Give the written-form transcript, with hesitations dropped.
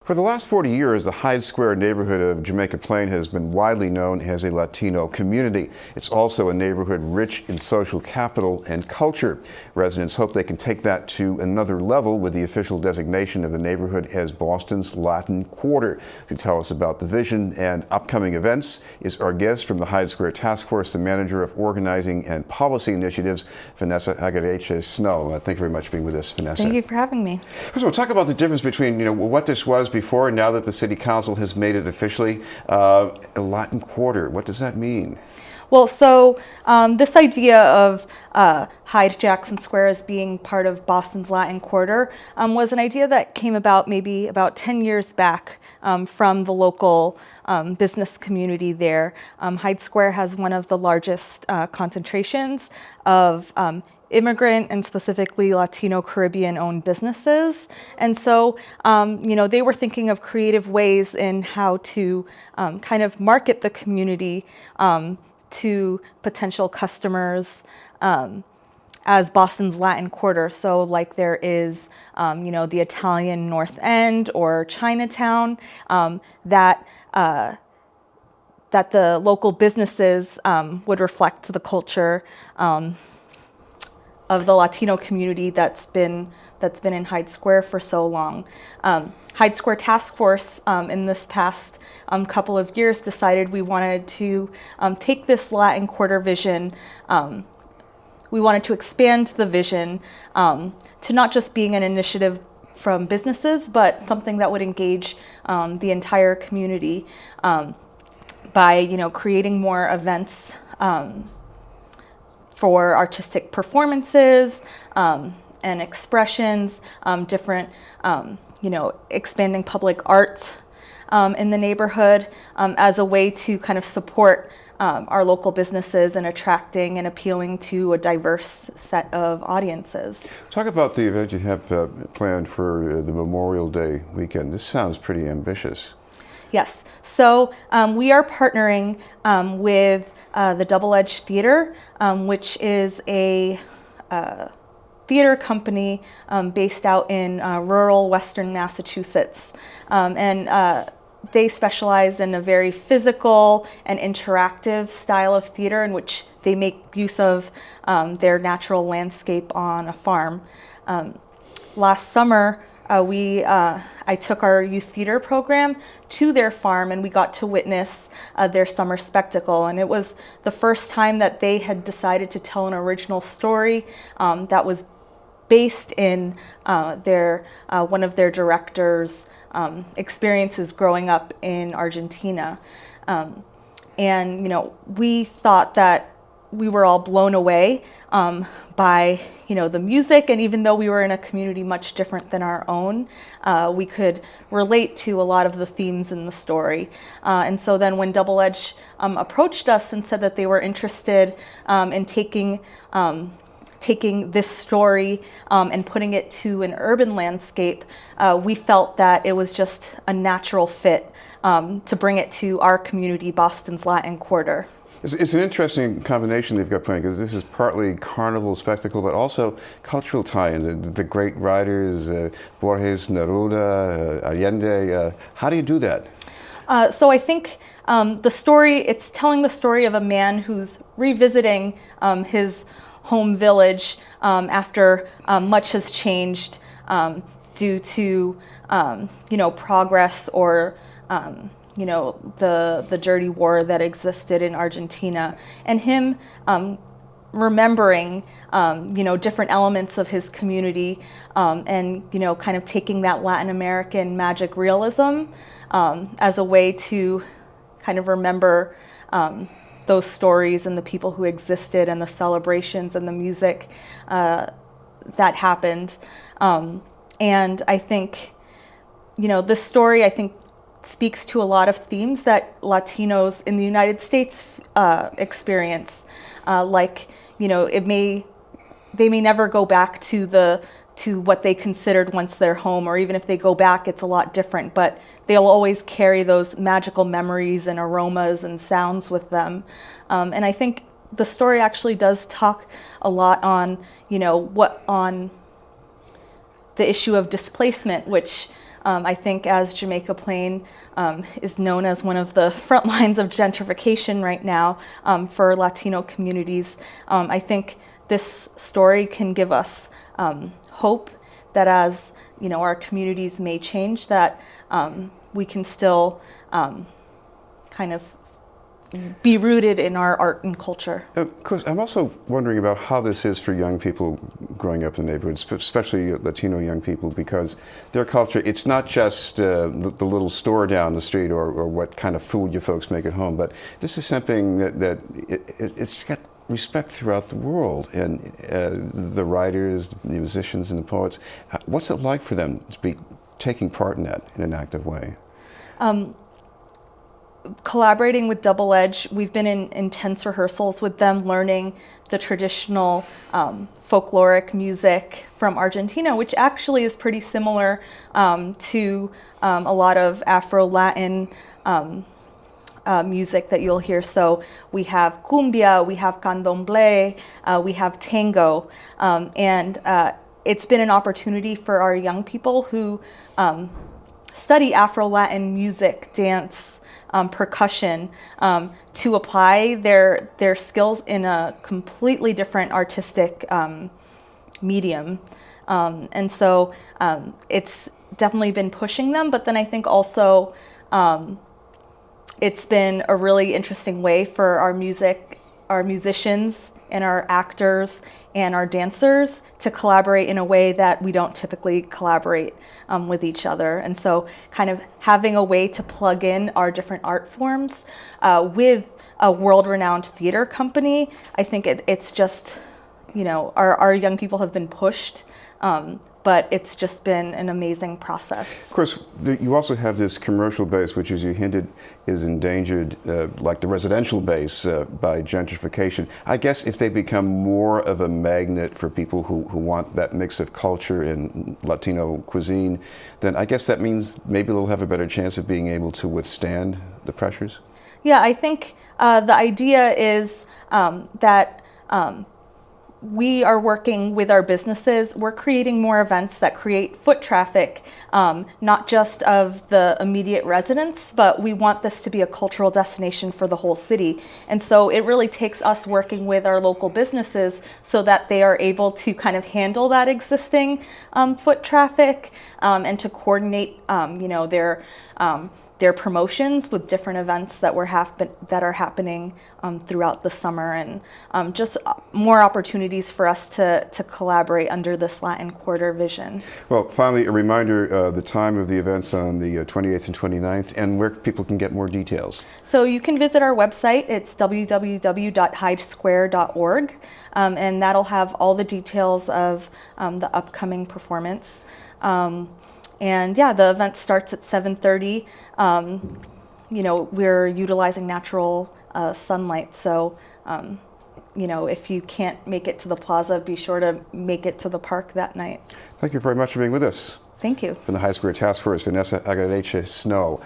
For the last 40 years, the Hyde Square neighborhood of Jamaica Plain has been widely known as a Latino community. It's also a neighborhood rich in social capital and culture. Residents hope they can take that to another level with the official designation of the neighborhood as Boston's Latin Quarter. To tell us about the vision and upcoming events is our guest from the Hyde Square Task Force, the Manager of Organizing and Policy Initiatives, Vanessa Aguirreche Snow. Thank you very much for being with us, Vanessa. Thank you for having me. First of all, talk about the difference between what this was before and now that the City Council has made it officially a Latin Quarter. What does that mean? Well, so this idea of Hyde-Jackson Square as being part of Boston's Latin Quarter was an idea that came about maybe about 10 years back from the local business community there. Hyde Square has one of the largest concentrations of immigrant and specifically Latino Caribbean owned businesses. And so, they were thinking of creative ways in how to kind of market the community to potential customers as Boston's Latin Quarter. So like there is, the Italian North End or Chinatown that the local businesses would reflect the culture of the Latino community that's been in Hyde Square for so long. Hyde Square Task Force in this past couple of years decided we wanted to take this Latin Quarter vision. We wanted to expand the vision to not just being an initiative from businesses, but something that would engage the entire community by creating more events for artistic performances and expressions, different, expanding public art in the neighborhood as a way to kind of support our local businesses and attracting and appealing to a diverse set of audiences. Talk about the event you have planned for the Memorial Day weekend. This sounds pretty ambitious. Yes, so we are partnering with the Double Edge Theater, which is a theater company based out in rural Western Massachusetts. And they specialize in a very physical and interactive style of theater in which they make use of their natural landscape on a farm. Last summer, I took our youth theater program to their farm and we got to witness their summer spectacle. And it was the first time that they had decided to tell an original story that was based in one of their directors' experiences growing up in Argentina. And we thought that we were all blown away by the music, and even though we were in a community much different than our own, we could relate to a lot of the themes in the story. And so then when Double Edge approached us and said that they were interested in taking this story and putting it to an urban landscape, we felt that it was just a natural fit to bring it to our community, Boston's Latin Quarter. It's an interesting combination they've got playing, because this is partly carnival spectacle, but also cultural tie-ins. The great writers, Borges, Neruda, Allende. How do you do that? So I think it's telling the story of a man who's revisiting his home village after much has changed due to progress or the dirty war that existed in Argentina, and him remembering different elements of his community and kind of taking that Latin American magic realism as a way to kind of remember those stories and the people who existed and the celebrations and the music that happened. And I think this story speaks to a lot of themes that Latinos in the United States experience. They may never go back to what they considered once their home, or even if they go back, it's a lot different, but they'll always carry those magical memories and aromas and sounds with them. And I think the story actually does talk a lot on, on the issue of displacement, which I think as Jamaica Plain is known as one of the front lines of gentrification right now for Latino communities, I think this story can give us hope that as our communities may change, that we can still kind of be rooted in our art and culture. Of course, I'm also wondering about how this is for young people growing up in the neighborhoods, especially Latino young people, because their culture, it's not just the little store down the street or what kind of food you folks make at home, but this is something that it's got respect throughout the world, and the writers, the musicians, and the poets. What's it like for them to be taking part in that in an active way? Collaborating with Double Edge, we've been in intense rehearsals with them, learning the traditional folkloric music from Argentina, which actually is pretty similar to a lot of Afro-Latin music that you'll hear. So we have cumbia, we have candomblé, we have tango, and it's been an opportunity for our young people who study Afro-Latin music, dance, percussion, to apply their skills in a completely different artistic medium. And so it's definitely been pushing them, but then I think also it's been a really interesting way for our musicians and our actors and our dancers to collaborate in a way that we don't typically collaborate with each other. And so kind of having a way to plug in our different art forms with a world-renowned theater company, I think it's just, our young people have been pushed, but it's just been an amazing process. Of course, you also have this commercial base, which, as you hinted, is endangered, like the residential base, by gentrification. I guess if they become more of a magnet for people who want that mix of culture and Latino cuisine, then I guess that means maybe they'll have a better chance of being able to withstand the pressures? Yeah, I think the idea is that we are working with our businesses. We're creating more events that create foot traffic, not just of the immediate residents, but we want this to be a cultural destination for the whole city. And so it really takes us working with our local businesses so that they are able to kind of handle that existing foot traffic and to coordinate, their promotions with different events that are happening throughout the summer, and just more opportunities for us to collaborate under this Latin Quarter vision. Well, finally, a reminder, the time of the events on the 28th and 29th, and where people can get more details. So you can visit our website. It's www.hydesquare.org, and that'll have all the details of the upcoming performance. And yeah, the event starts at 7:30. We're utilizing natural sunlight, so if you can't make it to the plaza, be sure to make it to the park that night. Thank you very much for being with us. Thank you. From the Hyde Square Task Force, Vanessa Aguirreche Snow.